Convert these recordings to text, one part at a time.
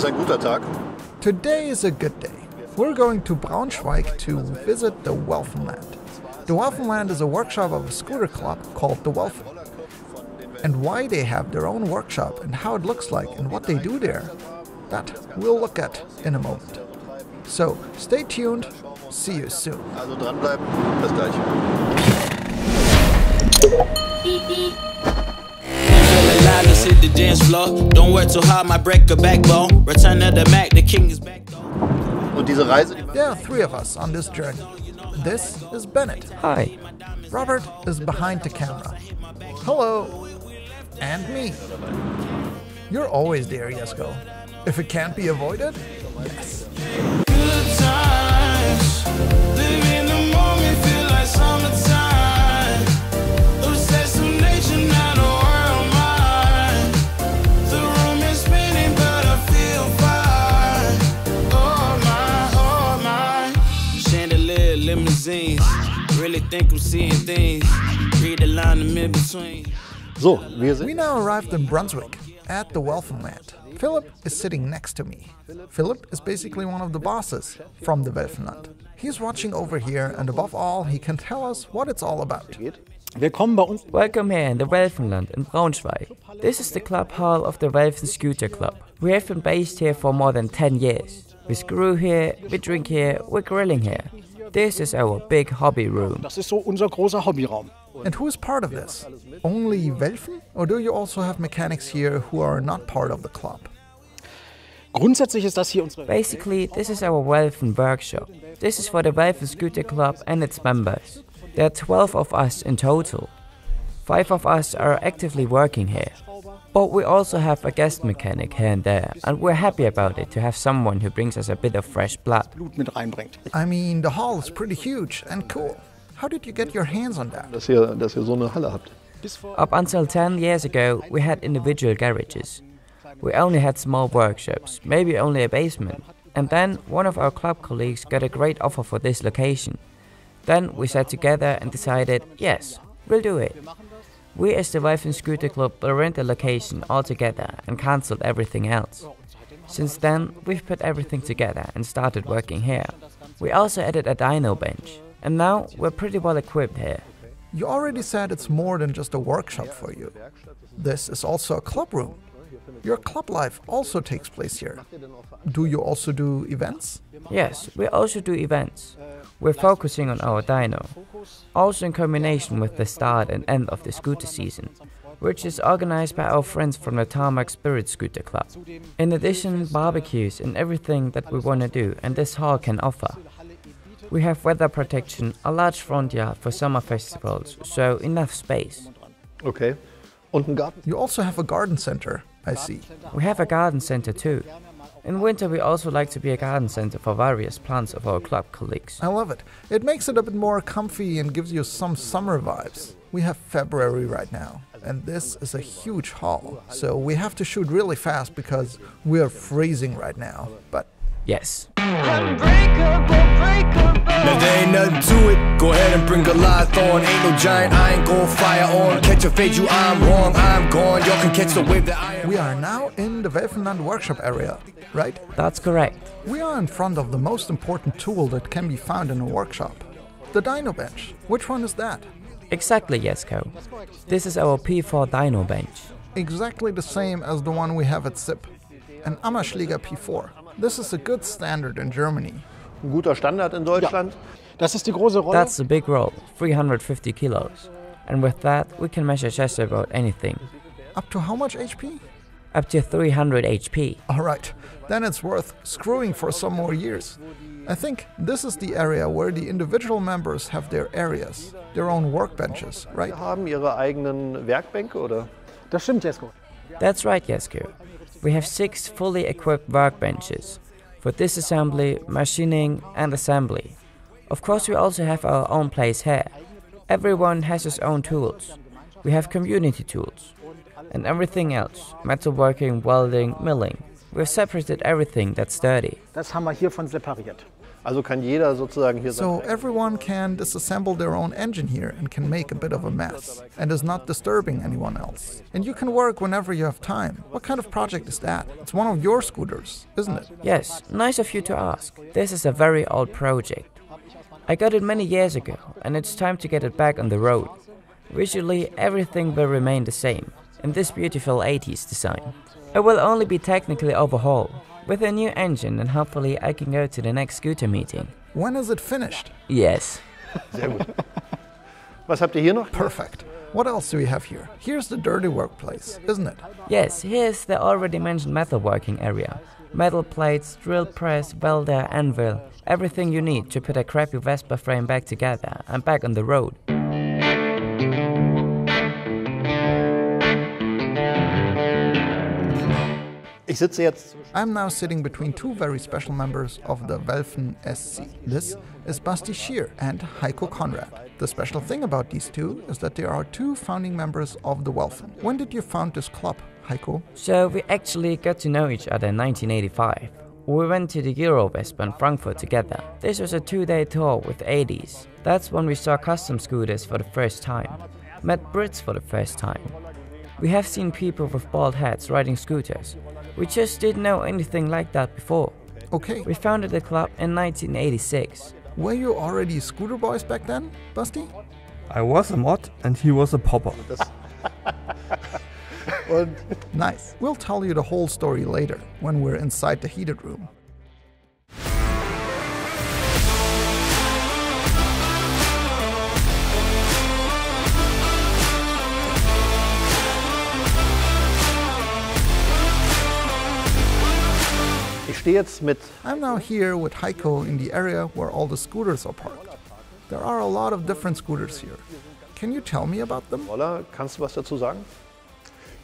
ist ein guter Tag. Today is a good day. We're going to Braunschweig to visit the Welfenland. The Welfenland is a workshop of a scooter club called the Welfen. And why they have their own workshop and how it looks like and what they do there, that we'll look at in a moment. So stay tuned, see you soon. Also dranbleiben, bis gleich. Let's hit the dance floor. Don't work too hard, might break a backbone. Return to the Mac, the king is back. Und diese Reise, There are three of us on this journey. This is Bennett. Hi. Robert is behind the camera. Hello. And me. You're always there, Jesko. If it can't be avoided, yes. Good times, living the moment, feel like summertime. Obsessed with nature, not a world mind. The room is spinning, but I feel fine. Oh my. Chandelier, limousines. Really think I'm seeing things. Read the line in between. So, wir We sind now arrived in Brunswick at the Welfenland. Philip is sitting next to me. Philip is basically one of the bosses from the Welfenland. He's watching over here, and above all, he can tell us what it's all about. Willkommen bei uns. Welcome here in the Welfenland in Braunschweig. This is the club hall of the Welfen Scooter Club. We have been based here for more than 10 years. We screw here, we drink here, we're grilling here. This is our big hobby room. Das ist so unser großer Hobbyraum. And who is part of this? Only Welfen? Or do you also have mechanics here who are not part of the club? Grundsätzlich ist das hier unsere. Basically, this is our Welfen workshop. This is for the Welfen Scooter Club and its members. There are 12 of us in total. 5 of us are actively working here. But we also have a guest mechanic here and there, and we're happy about it to have someone who brings us a bit of fresh blood. Blut mit reinbringt. I mean, the hall is pretty huge and cool. How did you get your hands on that? dass ihr so eine Halle habt. Up until 10 years ago, we had individual garages. We only had small workshops, maybe only a basement. And then one of our club colleagues got a great offer for this location. Then we sat together and decided, yes, we'll do it. We as the Welfen Scooter Club will rent the location altogether and cancelled everything else. Since then, we've put everything together and started working here. We also added a dyno bench. And now we're pretty well equipped here. You already said it's more than just a workshop for you. This is also a club room. Your club life also takes place here. Do you also do events? Yes, we also do events. We're focusing on our dyno, also in combination with the start and end of the scooter season, which is organized by our friends from the Tarmac Spirit Scooter Club. In addition, barbecues and everything that we want to do and this hall can offer. We have weather protection, a large front yard for summer festivals, so enough space. Okay. Und ein Garten. You also have a garden center, I see. We have a garden center too. In winter we also like to be a garden center for various plants of our club colleagues. I love it. It makes it a bit more comfy and gives you some summer vibes. We have February right now, and this is a huge hall, so we have to shoot really fast because we are freezing right now. But Yes. Now there ain't nothing to it. Go ahead and bring Goliathon. Ain't no giant, I ain't gon' fire on. Catch a fade, you I'm wrong, I'm gone. Y'all can catch the wave that I am. we are now in the Welfenland workshop area, right? That's correct. We are in front of the most important tool that can be found in a workshop. The dyno bench. Which one is that? Exactly, Jesko. This is our P4 dyno bench. Exactly the same as the one we have at SIP. An Ammerschläger P4. This is a good standard in Germany. Ein guter Standard in Deutschland. Das ist die große Rolle. That's a big roll, 350 kilos. And with that, we can measure just about anything. Up to how much HP? Up to 300 HP. Alright, then it's worth screwing for some more years. I think this is the area where the individual members have their areas, their own workbenches, right? Haben ihre eigenen Werkbänke oder? Das stimmt, Jesko. That's right, Jesko. We have 6 fully equipped workbenches for disassembly, machining and assembly. Of course, we also have our own place here. Everyone has his own tools. We have community tools. And everything else, metalworking, welding, milling. We've separated everything that's dirty. Das haben wir hiervon separiert. Also kann jeder sozusagen hier So sein. everyone can disassemble their own engine here and can make a bit of a mess and is not disturbing anyone else. And you can work whenever you have time. What kind of project is that? It's one of your scooters, isn't it? Yes, nice of you to ask. This is a very old project. I got it many years ago, and it's time to get it back on the road. Visually, everything will remain the same, in this beautiful 80s design. It will only be technically overhauled, with a new engine, and hopefully I can go to the next scooter meeting. When is it finished? Yes. Sehr gut. Was habt ihr hier noch? Perfect. What else do we have here? Here's the dirty workplace, isn't it? Yes, here's the already mentioned metalworking area. Metal plates, drill press, welder, anvil, everything you need to put a crappy Vespa frame back together and back on the road. Ich sitze jetzt. I'm now sitting between two very special members of the Welfen SC. This is Basti Schier and Heiko Konrad. The special thing about these two is that they are two founding members of the Welfen. When did you found this club, Heiko? So we actually got to know each other in 1985. We went to the Eurovespa in Frankfurt together. This was a 2-day tour with 80s. That's when we saw custom scooters for the first time. Met Brits for the first time. We have seen people with bald heads riding scooters. We just didn't know anything like that before. Okay. We founded the club in 1986. Were you already scooter boys back then, Basti? I was a mod and he was a popper. Und Nice. We'll tell you the whole story later, when we're inside the heated room. ich stehe jetzt mit. I'm now here with Heiko in the area where all the scooters are parked. There are a lot of different scooters here. Can you tell me about them? Roller. Kannst du was dazu sagen?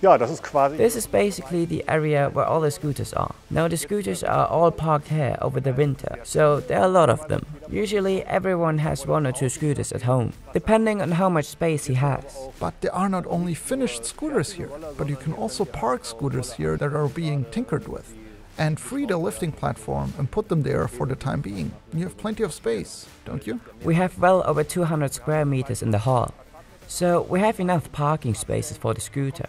Ja, das ist quasi. This is basically the area where all the scooters are. Now the scooters are all parked here over the winter, so there are a lot of them. Usually everyone has 1 or 2 scooters at home, depending on how much space he has. But there are not only finished scooters here, but you can also park scooters here that are being tinkered with. And free the lifting platform and put them there for the time being. You have plenty of space, don't you? We have well over 200 square meters in the hall, so we have enough parking spaces for the scooter.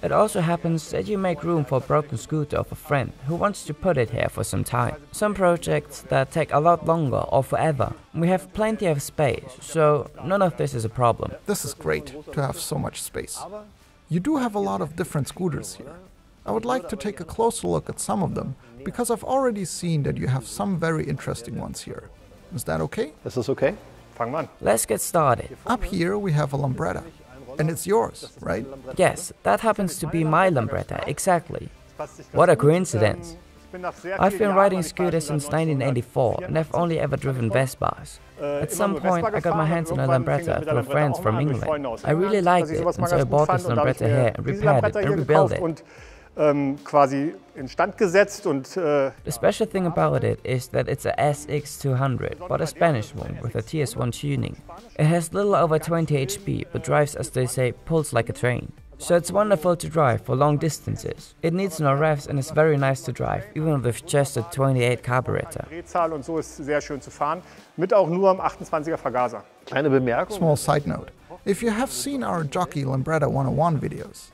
It also happens that you make room for a broken scooter of a friend who wants to put it here for some time. Some projects that take a lot longer or forever. We have plenty of space, so none of this is a problem. This is great to have so much space. You do have a lot of different scooters here. I would like to take a closer look at some of them, because I've already seen that you have some very interesting ones here. Is that okay? Ist das okay? Fangen wir an. Let's get started. Up here we have a Lambretta. And it's yours, right? Yes, that happens to be my Lambretta, exactly. What a coincidence. I've been riding scooters since 1984 and I've only ever driven Vespas. At some point I got my hands on a Lambretta through friends from England. I really liked it, and so I bought this Lambretta here and repaired it and rebuilt it. Quasi instand gesetzt und The special thing about it is that it's a SX200, but a Spanish one with a TS1 tuning. It has little over 20 HP, but drives, as they say, pulls like a train. So it's wonderful to drive for long distances. It needs no revs and is very nice to drive, even with just a 28 carburetor. Drehzahl und so ist sehr schön zu fahren, mit auch nur am 28er Vergaser. Kleine Bemerkung. Small side note. If you have seen our Jockey Lambretta 101 videos,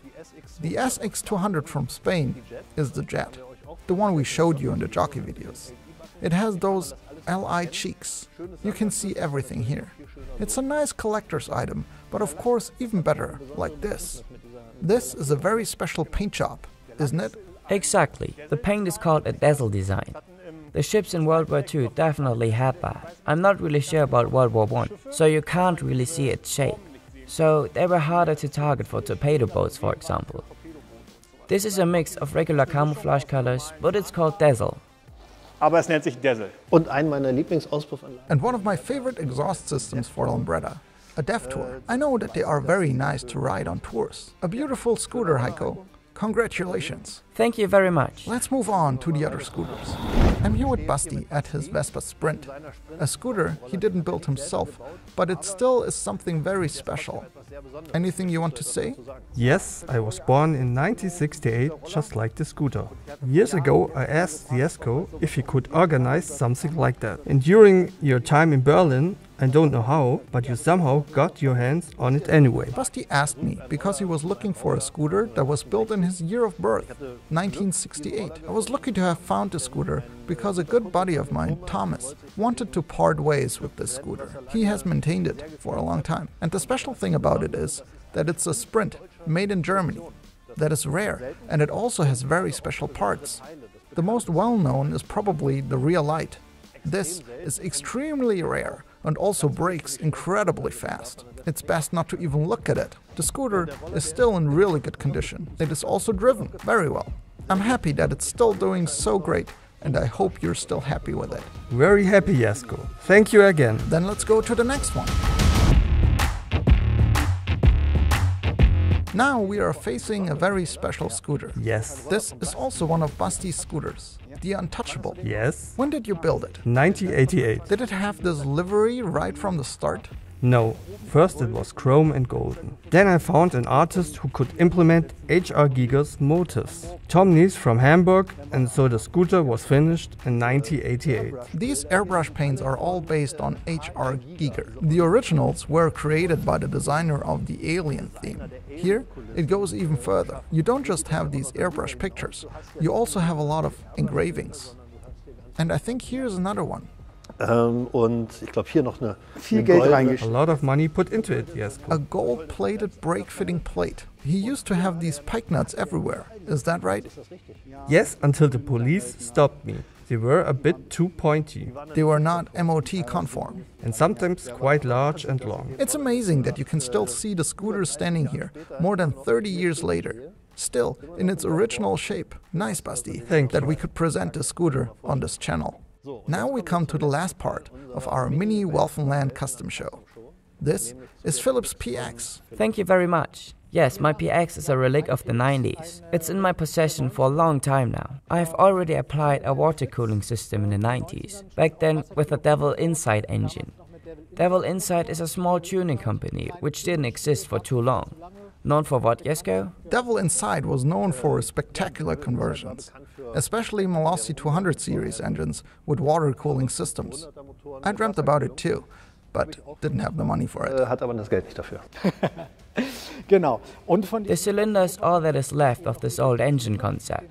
the SX200 from Spain is the Jet, the one we showed you in the Jockey videos. It has those LI cheeks. You can see everything here. It's a nice collector's item, but of course even better, like this. This is a very special paint job, isn't it? Exactly. The paint is called a Dazzle design. The ships in World War II definitely had that. I'm not really sure about World War I, so you can't really see its shape. So they were harder to target for torpedo boats, for example. This is a mix of regular camouflage colors, but it's called Dazzle. Aber es nennt sich Dazzle. Und einen meiner Lieblingsauspuffanlagen. And one of my favorite exhaust systems for Lambretta, a Dev Tour. I know that they are very nice to ride on tours. A beautiful scooter, Heiko. Congratulations. Thank you very much. Let's move on to the other scooters. I'm here with Basti at his Vespa Sprint. A scooter he didn't build himself, but it still is something very special. Anything you want to say? Yes, I was born in 1968, just like the scooter. Years ago, I asked Jesko if he could organize something like that. And during your time in Berlin, I don't know how, but you somehow got your hands on it anyway. Basti asked me because he was looking for a scooter that was built in his year of birth, 1968. I was lucky to have found the scooter because a good buddy of mine, Thomas, wanted to part ways with this scooter. He has maintained it for a long time. And the special thing about it is that it's a Sprint, made in Germany. That is rare, and it also has very special parts. The most well-known is probably the rear light. This is extremely rare and also brakes incredibly fast. It's best not to even look at it. The scooter is still in really good condition. It is also driven very well. I'm happy that it's still doing so great, and I hope you're still happy with it. Very happy, Jesko. Thank you again. Then let's go to the next one. Now we are facing a very special scooter. Yes. This is also one of Basti's scooters, the Untouchable. Yes. When did you build it? 1988. Did it have this livery right from the start? No, first it was chrome and golden. Then I found an artist who could implement H.R. Giger's motifs. Tom Nies from Hamburg, and so the scooter was finished in 1988. These airbrush paints are all based on H.R. Giger. The originals were created by the designer of the Alien theme. Here, it goes even further. You don't just have these airbrush pictures, you also have a lot of engravings. And I think here's another one. Und ich glaube hier noch eine Geld goldene- A reingeschickt. lot of money put into it, Jesko. A gold-plated brake-fitting plate. He used to have these pike nuts everywhere. Is that right? Yes, until the police stopped me. They were a bit too pointy They were not MOT conform. and sometimes quite large and long. It's amazing that you can still see the scooter standing here, more than 30 years later. Still, in its original shape. Nice, Basti, Thank that you. we could present the scooter on this channel. Now we come to the last part of our mini Welfenland custom show. This is Philip's PX. Thank you very much. Yes, my PX is a relic of the 90s. It's in my possession for a long time now. I have already applied a water cooling system in the 90s, back then with a Devil Insight engine. Devil Insight is a small tuning company which didn't exist for too long. Known for what, Jesko? Devil Inside was known for spectacular conversions, especially Malossi 200 series engines with water cooling systems. I dreamt about it too, but didn't have the money for it. Hat aber das Geld nicht dafür. Genau. Und von The cylinder is all that is left of this old engine concept.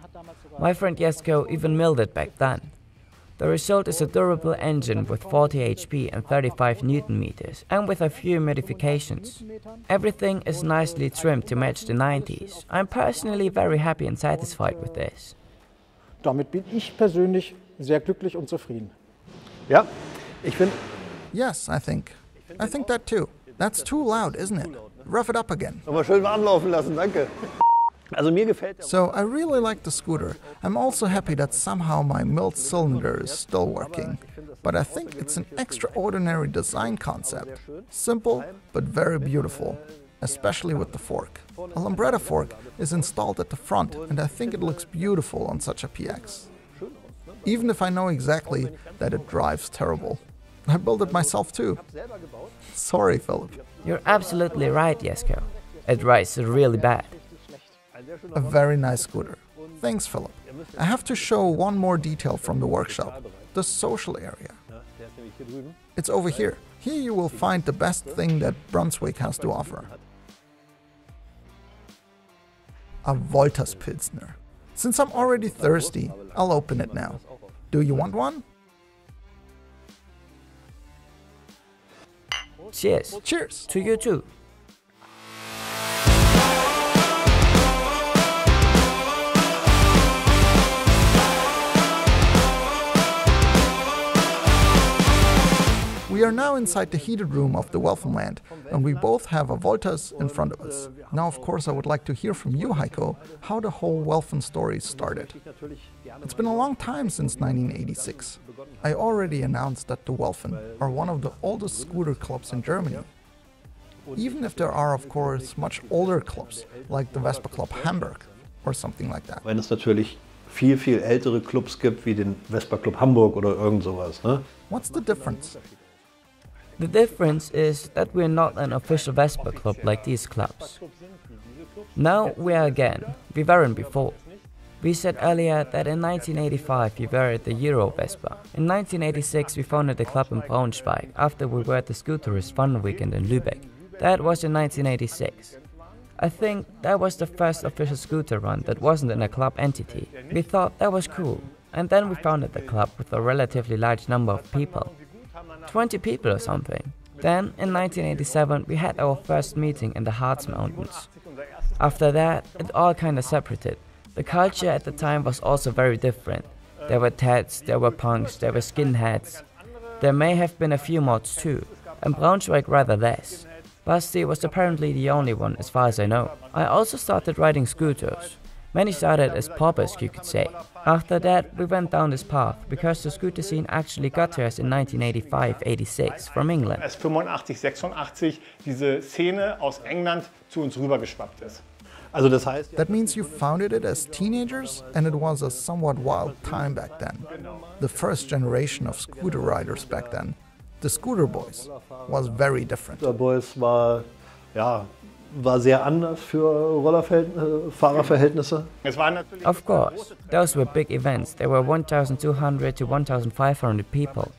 My friend Jesko even milled it back then. The result is a durable engine with 40 HP and 35 Newton meters, and with a few modifications. Everything is nicely trimmed to match the 90s. I'm personally very happy and satisfied with this. damit bin ich persönlich sehr glücklich und zufrieden. Ja, ich finde, Yes, I think that too. That's too loud, isn't it? Rough it up again. nochmal schön warm laufen lassen, danke. Also mir gefällt So I really like the scooter. I'm also happy that somehow my milled cylinder is still working. But I think it's an extraordinary design concept. Simple, but very beautiful, especially with the fork. A Lambretta fork is installed at the front, and I think it looks beautiful on such a PX. Even if I know exactly that it drives terrible. I built it myself too. Sorry, Philip. You're absolutely right, Jesko. It rides really bad. A very nice scooter. Thanks, Philip. I have to show one more detail from the workshop, the social area. It's over here. Here you will find the best thing that Brunswick has to offer. A Wolters Pilsner. Since I'm already thirsty, I'll open it now. Do you want one? Cheers. Cheers! To you too. We are now inside the heated room of the Welfenland, and we both have a Wolters in front of us. Now, of course, I would like to hear from you, Heiko, how the whole Welfen story started. It's been a long time since 1986. I already announced that the Welfen are one of the oldest scooter clubs in Germany. Even if there are, of course, much older clubs, like the Vespa Club Hamburg or something like that. wenn es natürlich viel, viel ältere Clubs gibt, wie den Vespa Club Hamburg oder irgend sowas. Ne? What's the difference? The difference is that we're not an official Vespa club like these clubs. Now we are again, we weren't before. We said earlier that in 1985 we were at the Euro Vespa. In 1986 we founded the club in Braunschweig after we were at the Scooterist Fun Weekend in Lübeck. That was in 1986. I think that was the first official scooter run that wasn't in a club entity. We thought that was cool. And then we founded the club with a relatively large number of people. 20 people or something. Then, in 1987, we had our first meeting in the Harz Mountains. After that, it all kinda separated. The culture at the time was also very different. There were Tats, there were punks, there were skinheads. There may have been a few mods too, and Braunschweig rather less. Basti was apparently the only one as far as I know. I also started riding scooters. Many started as paupers, you could say. After that, we went down this path because the scooter scene actually got to us in 1985-86 from England. Als 85, 86 diese Szene aus England zu uns rübergeschwappt ist. Also das heißt, That means you founded it as teenagers, and it was a somewhat wild time back then. The first generation of scooter riders back then, the Scooter Boys, was very different. der Boys war sehr anders für Fahrerverhältnisse. Es waren natürlich Of course, those were big events. There were 1,200 to 1,500 people.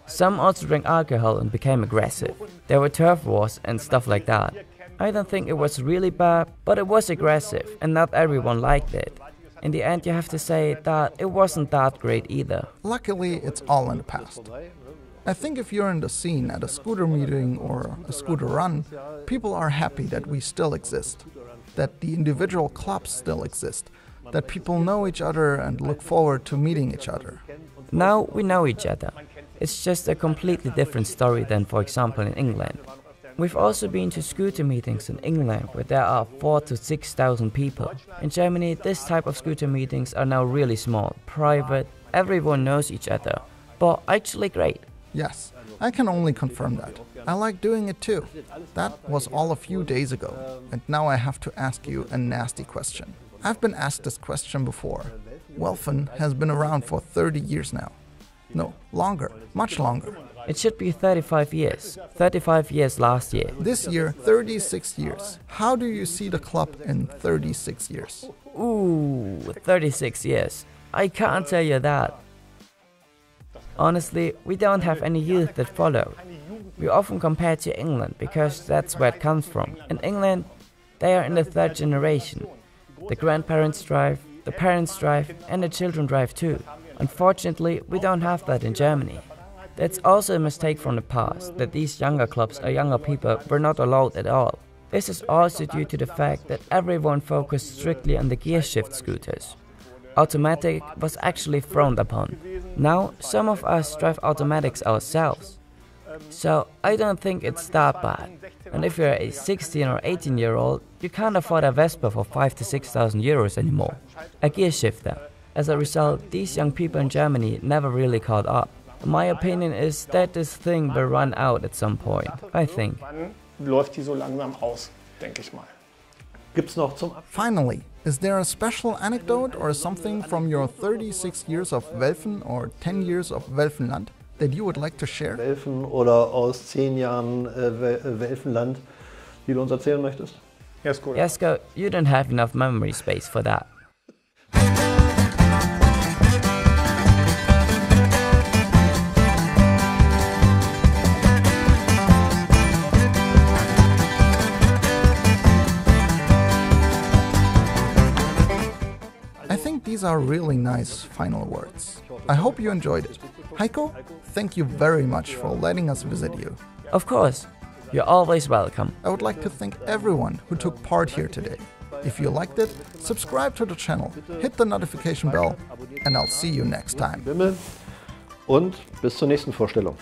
Some also drank alcohol and became aggressive. There were turf wars and stuff like that. I don't think it was really bad, but it was aggressive and not everyone liked it. In the end, you have to say that it wasn't that great either. Luckily, it's all in the past. I think if you're in the scene at a scooter meeting or a scooter run, people are happy that we still exist, that the individual clubs still exist, that people know each other and look forward to meeting each other. Now we know each other. It's just a completely different story than, for example, in England. We've also been to scooter meetings in England where there are 4,000 to 6,000 people. In Germany, this type of scooter meetings are now really small, private, everyone knows each other, but actually great. Yes, I can only confirm that. I like doing it too. That was all a few days ago, and now I have to ask you a nasty question. I've been asked this question before. Welfen has been around for 30 years now. No, longer, much longer. It should be 35 years. 35 years last year. This year, 36 years. How do you see the club in 36 years? Ooh, 36 years. I can't tell you that. Honestly, we don't have any youth that follow. We often compare to England because that's where it comes from. In England, they are in the third generation. The grandparents drive, the parents drive, and the children drive too. Unfortunately, we don't have that in Germany. That's also a mistake from the past, that these younger clubs or younger people were not allowed at all. This is also due to the fact that everyone focused strictly on the gear shift scooters. Automatic was actually frowned upon. Now, some of us drive automatics ourselves. So, I don't think it's that bad. And if you're a 16 or 18-year-old, you can't afford a Vespa for 5,000 to 6,000 euros anymore. A gear shifter. As a result, these young people in Germany never really caught up. My opinion is that this thing will run out at some point, I think. Wann läuft die so langsam aus, denke ich mal. Gibt's noch zum Abschluss? Finally, is there a special anecdote or something from your 36 years of Welfen or 10 years of Welfenland that you would like to share? Welfen oder aus 10 Jahren Welfenland, die du uns erzählen möchtest? Jesko, Jesko, you don't have enough memory space for that. I think these are really nice final words. I hope you enjoyed it. Heiko, thank you very much for letting us visit you. Of course, you're always welcome. I would like to thank everyone who took part here today. If you liked it, subscribe to the channel, hit the notification bell, and I'll see you next time. Bimmel und bis zur nächsten Vorstellung.